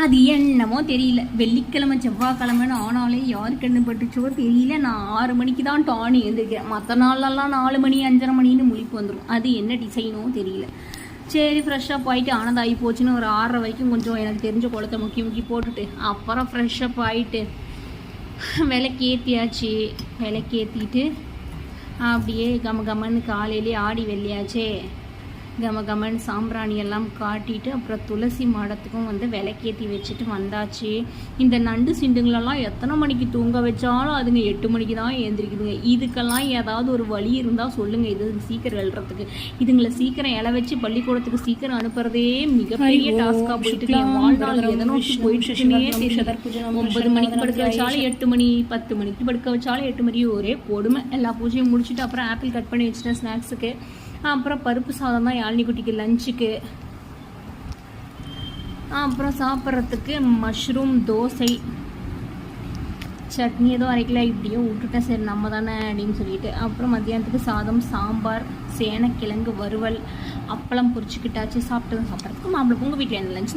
அது என்னமோ தெரியல, வெள்ளிக்கிழமை செவ்வாய்க்கிழமைன்னு ஆனாலே யாருக்கு என்ன பட்டுச்சோ தெரியல. நான் 6 மணிக்கு தான் டானி எழுந்திருக்கிறேன். மற்ற நாளெல்லாம் 4 மணி 5:30 மணின்னு முழிப்பு வந்துடும். அது என்ன டிசைனோ தெரியல. சரி, ஃப்ரெஷ்ஷாக போயிட்டு ஆனதாகி போச்சுன்னு ஒரு 6:30 வரைக்கும் கொஞ்சம் எனக்கு தெரிஞ்ச குளத்தை முக்கி போட்டுட்டு அப்புறம் ஃப்ரெஷ்ஷப் ஆகிட்டு விளக்கேற்றியாச்சு. விளக்கேற்றிட்டு அப்படியே கமன்னு காலையிலே ஆடி வெள்ளியாச்சே, கமன்னு சாம்பிராணி எல்லாம் காட்டிட்டு அப்புறம் துளசி மாடத்துக்கும் விளக்கேற்றி வச்சுட்டு வந்தாச்சு. இந்த நண்டு சிண்டுங்களெல்லாம் எத்தனை மணிக்கு தூங்க வச்சாலும் அதுங்க 8 மணிக்கு தான் எழுந்திரிக்குதுங்க. இதுக்கெல்லாம் ஏதாவது ஒரு வழி இருந்தால் சொல்லுங்கள், இது சீக்கிரம் எழுறதுக்கு. இதுங்களை சீக்கிரம் இலை வச்சு பள்ளிக்கூடத்துக்கு சீக்கிரம் அனுப்புறதே மிகப்பெரிய டாஸ்காக போயிட்டு என் வாழ்நாள் எதை நோக்கி போயிட்டுன்னே தெரியல. 9 மணிக்கு படுக்க வச்சாலும் 8 மணி, 10 மணிக்கு படுக்க வச்சாலும் 8 மணி, ஒரே கொடுமை. எல்லா பூஜையும் முடிச்சுட்டு அப்புறம் ஆப்பிள் கட் பண்ணி வச்சுட்டேன் ஸ்நாக்ஸுக்கு. அப்புறம் பருப்பு சாதம் தான் யாழினி குட்டிக்கு லஞ்சுக்கு. அப்புறம் சாப்பிட்றதுக்கு மஷ்ரூம் தோசை, சட்னி ஏதோ அரைக்கல, இப்படியோ விட்டுட்டேன். சரி நம்ம தானே அப்படின்னு சொல்லிட்டு. அப்புறம் மத்தியானத்துக்கு சாதம், சாம்பார், சேனக்கிழங்கு வறுவல், அப்பளம் பொரிச்சுக்கிட்டாச்சு. சாப்பிட்டதும் சாப்பிட்றதுக்கு மாம்பழம். உங்கள் வீட்டில் என்ன லஞ்ச்?